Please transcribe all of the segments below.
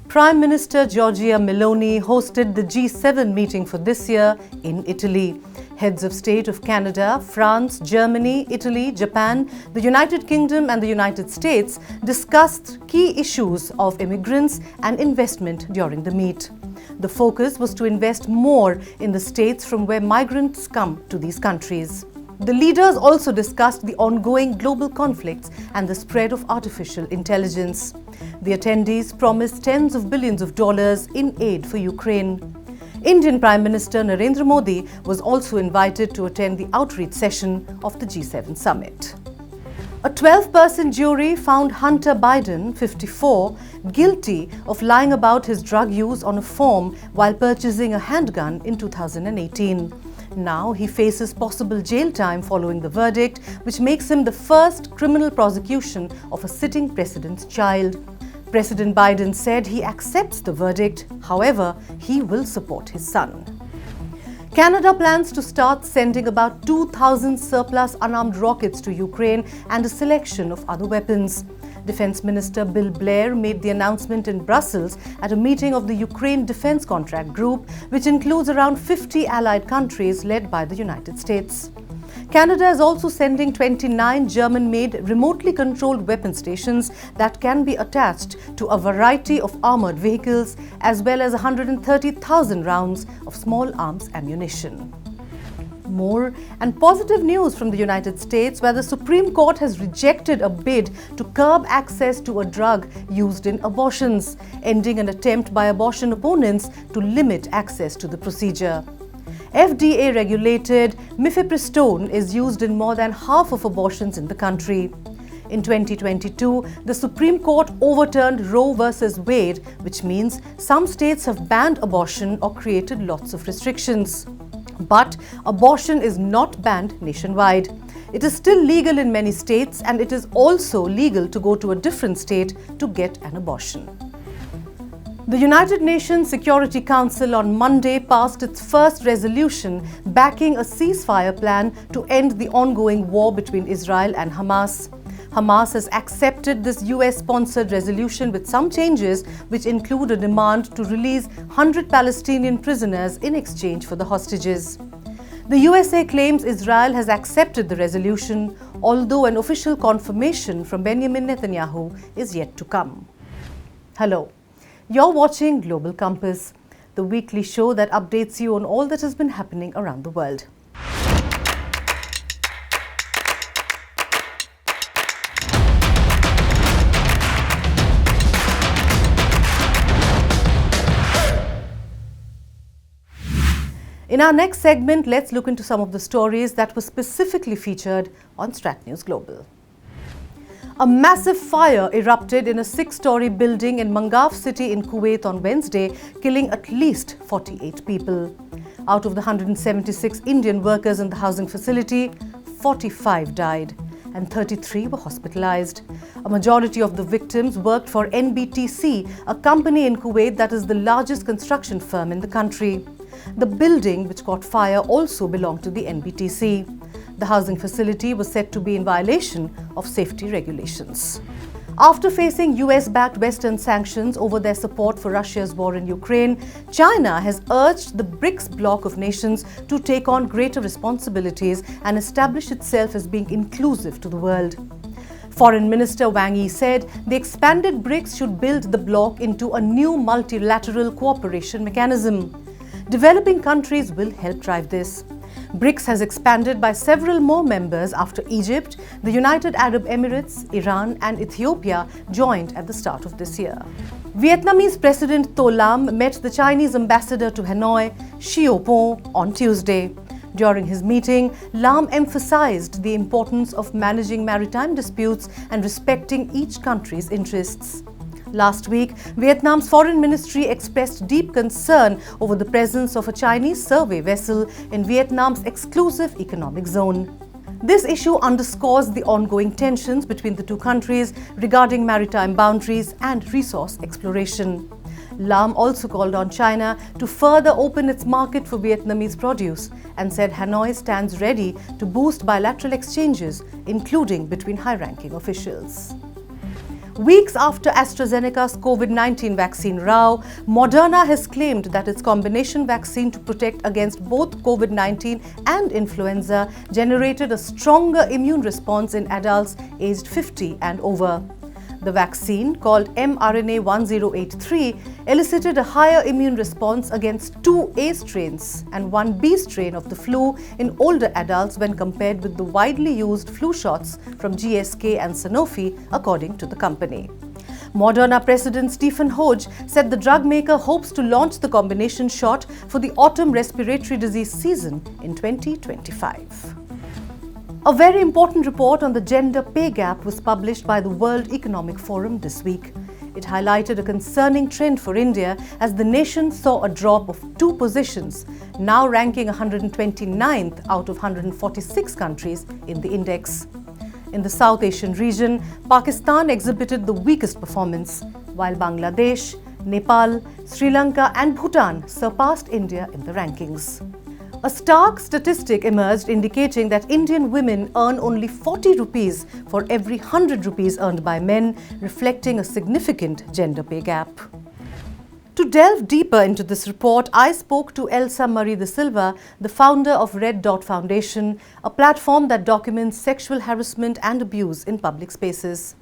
Prime Minister Giorgia Meloni hosted the G7 meeting for this year in Italy. Heads of state of Canada, France, Germany, Italy, Japan, the United Kingdom and the United States discussed key issues of immigrants and investment during the meet. The focus was to invest more in the states from where migrants come to these countries. The leaders also discussed the ongoing global conflicts and the spread of artificial intelligence. The attendees promised tens of billions of dollars in aid for Ukraine. Indian Prime Minister Narendra Modi was also invited to attend the outreach session of the G7 summit. A 12-person jury found Hunter Biden, 54, guilty of lying about his drug use on a form while purchasing a handgun in 2018. Now he faces possible jail time following the verdict, which makes him the first criminal prosecution of a sitting president's child. President Biden said he accepts the verdict, however, he will support his son. Canada plans to start sending about 2,000 surplus unarmed rockets to Ukraine and a selection of other weapons. Defense Minister Bill Blair made the announcement in Brussels at a meeting of the Ukraine Defense Contract Group, which includes around 50 allied countries led by the United States. Canada is also sending 29 German-made remotely controlled weapon stations that can be attached to a variety of armoured vehicles, as well as 130,000 rounds of small arms ammunition. More and positive news from the United States, where the Supreme Court has rejected a bid to curb access to a drug used in abortions, ending an attempt by abortion opponents to limit access to the procedure. FDA-regulated mifepristone is used in more than half of abortions in the country. In 2022, the Supreme Court overturned Roe v. Wade, which means some states have banned abortion or created lots of restrictions. But abortion is not banned nationwide. It is still legal in many states, and it is also legal to go to a different state to get an abortion. The United Nations Security Council on Monday passed its first resolution backing a ceasefire plan to end the ongoing war between Israel and Hamas. Hamas has accepted this US-sponsored resolution with some changes, which include a demand to release 100 Palestinian prisoners in exchange for the hostages. The USA claims Israel has accepted the resolution, although an official confirmation from Benjamin Netanyahu is yet to come. Hello, you're watching Global Compass, the weekly show that updates you on all that has been happening around the world. In our next segment, let's look into some of the stories that were specifically featured on Strat News Global. A massive fire erupted in a 6-story building in Mangaf city in Kuwait on Wednesday, killing at least 48 people. Out of the 176 Indian workers in the housing facility, 45 died and 33 were hospitalized. A majority of the victims worked for NBTC, a company in Kuwait that is the largest construction firm in the country. The building, which caught fire, also belonged to the NBTC. The housing facility was said to be in violation of safety regulations. After facing US-backed Western sanctions over their support for Russia's war in Ukraine, China has urged the BRICS bloc of nations to take on greater responsibilities and establish itself as being inclusive to the world. Foreign Minister Wang Yi said the expanded BRICS should build the bloc into a new multilateral cooperation mechanism. Developing countries will help drive this. BRICS has expanded by several more members after Egypt, the United Arab Emirates, Iran and Ethiopia joined at the start of this year. Vietnamese President To Lam met the Chinese ambassador to Hanoi, Xiaoping, on Tuesday. During his meeting, Lam emphasized the importance of managing maritime disputes and respecting each country's interests. Last week, Vietnam's foreign ministry expressed deep concern over the presence of a Chinese survey vessel in Vietnam's exclusive economic zone. This issue underscores the ongoing tensions between the two countries regarding maritime boundaries and resource exploration. Lam also called on China to further open its market for Vietnamese produce and said Hanoi stands ready to boost bilateral exchanges, including between high-ranking officials. Weeks after AstraZeneca's COVID-19 vaccine row, Moderna has claimed that its combination vaccine to protect against both COVID-19 and influenza generated a stronger immune response in adults aged 50 and over. The vaccine, called mRNA-1083, elicited a higher immune response against two A strains and one B strain of the flu in older adults when compared with the widely used flu shots from GSK and Sanofi, according to the company. Moderna President Stephen Hoge said the drug maker hopes to launch the combination shot for the autumn respiratory disease season in 2025. A very important report on the gender pay gap was published by the World Economic Forum this week. It highlighted a concerning trend for India as the nation saw a drop of 2 positions, now ranking 129th out of 146 countries in the index. In the South Asian region, Pakistan exhibited the weakest performance, while Bangladesh, Nepal, Sri Lanka and Bhutan surpassed India in the rankings. A stark statistic emerged indicating that Indian women earn only 40 rupees for every 100 rupees earned by men, reflecting a significant gender pay gap. To delve deeper into this report, I spoke to ElsaMarie D'Silva, the founder of Red Dot Foundation, a platform that documents sexual harassment and abuse in public spaces.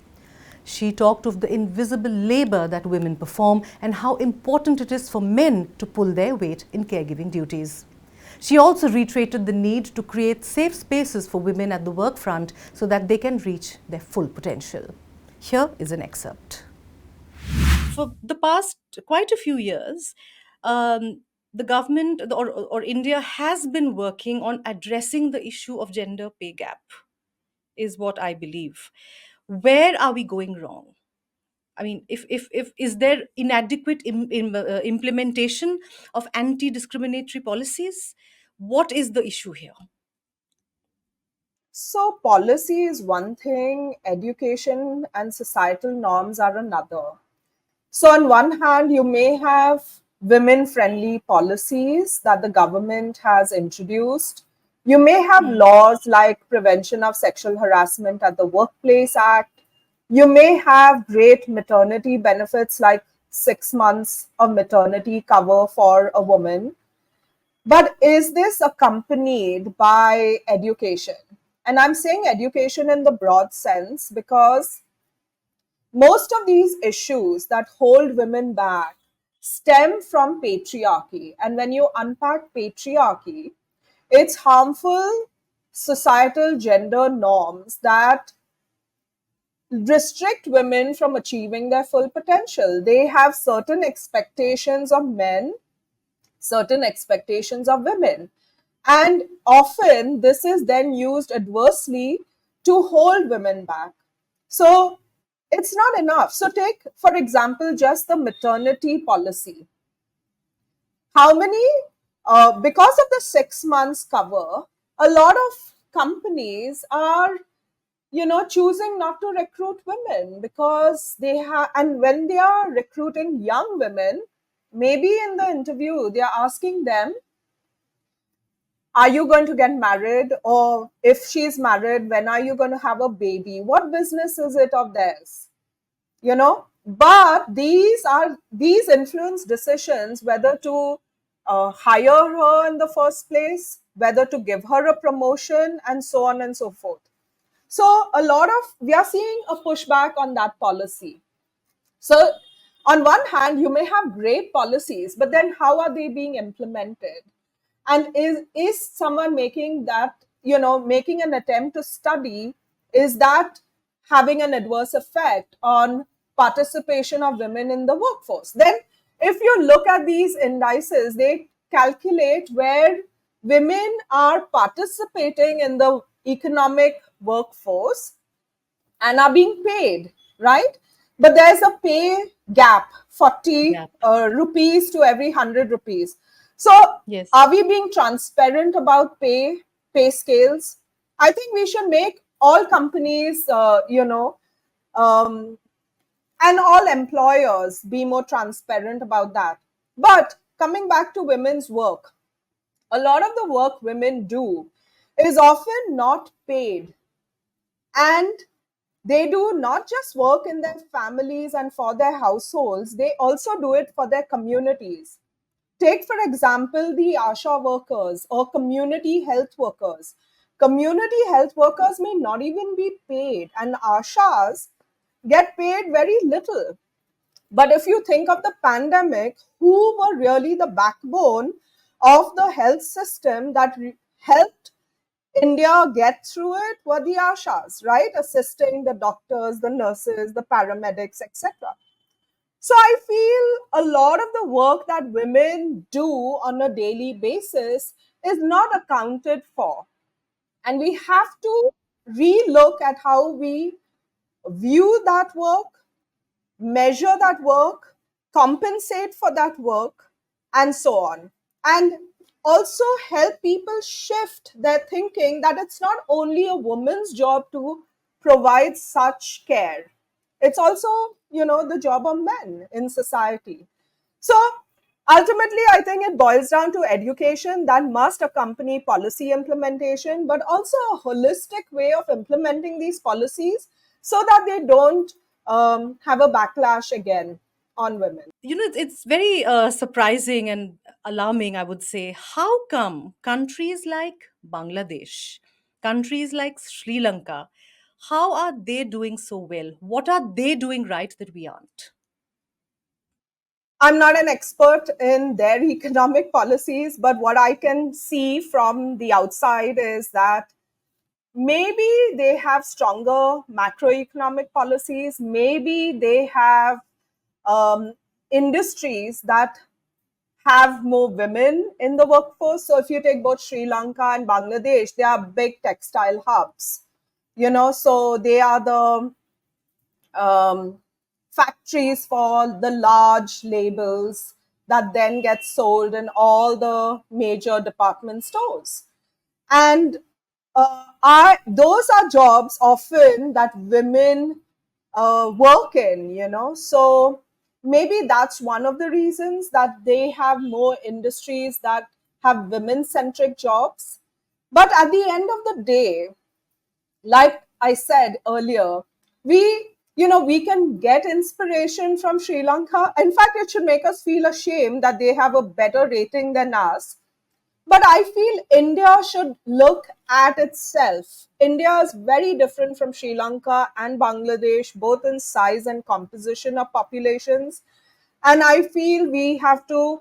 She talked of the invisible labor that women perform and how important it is for men to pull their weight in caregiving duties. She also reiterated the need to create safe spaces for women at the work front so that they can reach their full potential. Here is an excerpt. For the past quite a few years, the government or India has been working on addressing the issue of gender pay gap, is what I believe. Where are we going wrong? I mean, if is there inadequate implementation of anti-discriminatory policies? What is the issue here? So, policy is one thing, education and societal norms are another. So, on one hand, you may have women friendly policies that the government has introduced. You may have laws like Prevention of Sexual Harassment at the Workplace Act. You may have great maternity benefits like 6 months of maternity cover for a woman. But is this accompanied by education? And I'm saying education in the broad sense because most of these issues that hold women back stem from patriarchy. And when you unpack patriarchy, it's harmful societal gender norms that restrict women from achieving their full potential. They have certain expectations of men, certain expectations of women. And often this is then used adversely to hold women back. So it's not enough. So take, for example, just the maternity policy. How many, because of the 6 months cover, a lot of companies are, choosing not to recruit women because they have, and when they are recruiting young women, maybe in the interview, they are asking them, are you going to get married? Or if she's married, when are you going to have a baby? What business is it of theirs? But these influence decisions whether to hire her in the first place, whether to give her a promotion, and so on and so forth. So we are seeing a pushback on that policy. So on one hand, you may have great policies, but then how are they being implemented? And is someone making that, making an attempt to study, is that having an adverse effect on participation of women in the workforce? Then if you look at these indices, they calculate where women are participating in the economic workforce and are being paid, right? But there's a pay gap, 40 rupees to every 100 rupees. So Yes. are we being transparent about pay scales? I think we should make all companies, and all employers be more transparent about that. But coming back to women's work, a lot of the work women do is often not paid. And They do not just work in their families and for their households, they also do it for their communities. Take, for example, the ASHA workers or community health workers. Community health workers may not even be paid, and ASHAs get paid very little. But if you think of the pandemic, who were really the backbone of the health system that helped India get through it were the ASHAs, right? Assisting the doctors, the nurses, the paramedics, etc. So I feel a lot of the work that women do on a daily basis is not accounted for. And we have to relook at how we view that work, measure that work, compensate for that work, and so on. And also help people shift their thinking that it's not only a woman's job to provide such care. It's also, the job of men in society. So ultimately, I think it boils down to education that must accompany policy implementation, but also a holistic way of implementing these policies so that they don't have a backlash again on women. It's very surprising and alarming, I would say. How come countries like Bangladesh, countries like Sri Lanka, how are they doing so well? What are they doing right that we aren't? I'm not an expert in their economic policies, but what I can see from the outside is that maybe they have stronger macroeconomic policies. Maybe they have um, industries that have more women in the workforce. So if you take both Sri Lanka and Bangladesh, they are big textile hubs. So they are the um, factories for the large labels that then get sold in all the major department stores. And those are jobs often that women work in, So maybe that's one of the reasons that they have more industries that have women centric jobs. But at the end of the day, like I said earlier, we can get inspiration from Sri Lanka. In fact, it should make us feel ashamed that they have a better rating than us. But I feel India should look at itself. India is very different from Sri Lanka and Bangladesh, both in size and composition of populations. And I feel we have to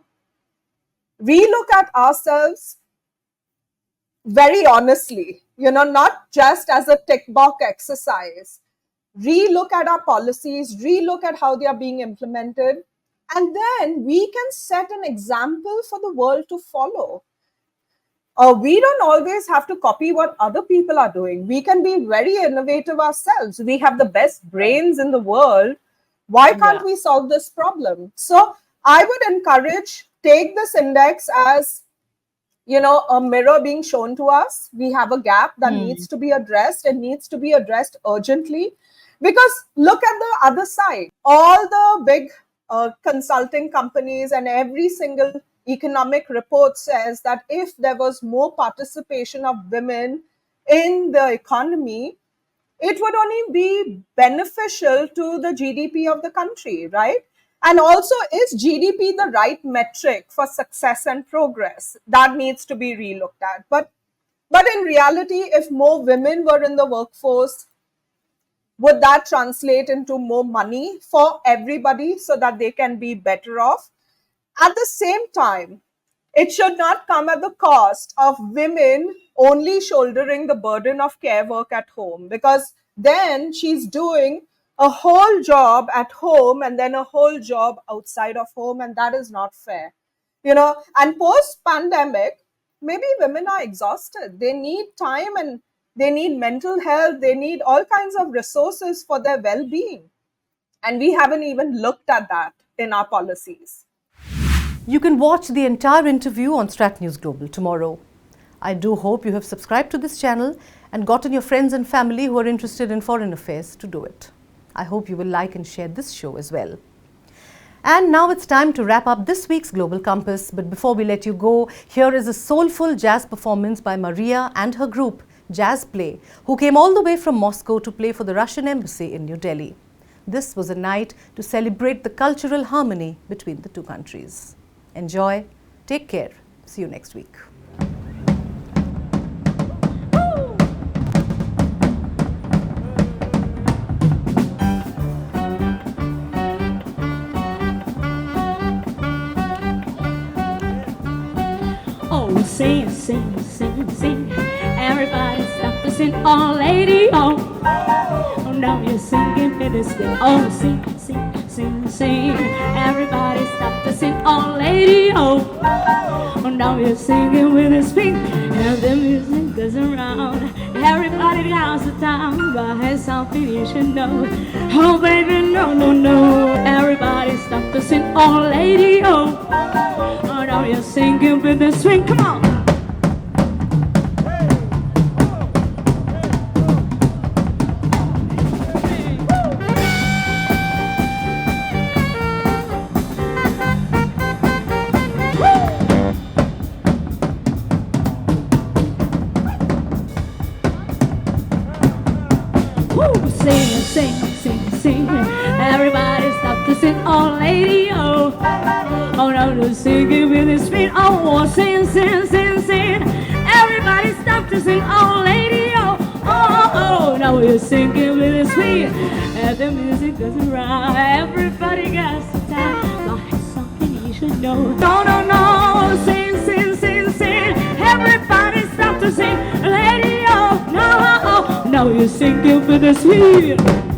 relook at ourselves very honestly, not just as a tick box exercise. Relook at our policies, relook at how they are being implemented, and then we can set an example for the world to follow. We don't always have to copy what other people are doing. We can be very innovative ourselves. We have the best brains in the world. Why can't Yeah. we solve this problem? So I would encourage, take this index as a mirror being shown to us. We have a gap that needs to be addressed and needs to be addressed urgently. Because look at the other side. All the big consulting companies and every single economic report says that if there was more participation of women in the economy, it would only be beneficial to the GDP of the country, right? And also, is GDP the right metric for success and progress? That needs to be relooked at. But in reality, if more women were in the workforce, would that translate into more money for everybody so that they can be better off? At the same time, it should not come at the cost of women only shouldering the burden of care work at home, because then she's doing a whole job at home and then a whole job outside of home, and that is not fair. And post pandemic, maybe women are exhausted. They need time and they need mental health. They need all kinds of resources for their well being. And we haven't even looked at that in our policies. You can watch the entire interview on Strat News Global tomorrow. I do hope you have subscribed to this channel and gotten your friends and family who are interested in foreign affairs to do it. I hope you will like and share this show as well. And now it's time to wrap up this week's Global Compass. But before we let you go, here is a soulful jazz performance by Maria and her group, Jazz Play, who came all the way from Moscow to play for the Russian embassy in New Delhi. This was a night to celebrate the cultural harmony between the two countries. Enjoy, take care, see you next week. Oh, sing, sing, sing, sing. Everybody stop to sing. Oh, lady, oh. Oh, now you're singing for this thing. Oh, sing, sing, sing, sing. Everybody stop to sing. Oh, lady, oh. Oh, now you're singing with a swing. And the music goes around. Everybody goes to town. But has something you should know. Oh, baby, no, no, no. Everybody stop to sing. Oh, lady, oh. Oh, now you're singing with the swing. Come on. Sing, sing, sing, sing. Everybody stop to sing. Oh, lady, oh. Oh, now you're singing with the swing. Oh, sing, sing, sing, sing. Everybody stop to sing. Oh, lady, oh. Oh, oh, now you're singing with the swing. And the music goes around. Everybody gets to time. But it's something you should know. No, no, no. Sing, sing, sing, sing. Everybody stop to sing. Lady, oh. No, oh, oh. Now you're singing with the swing.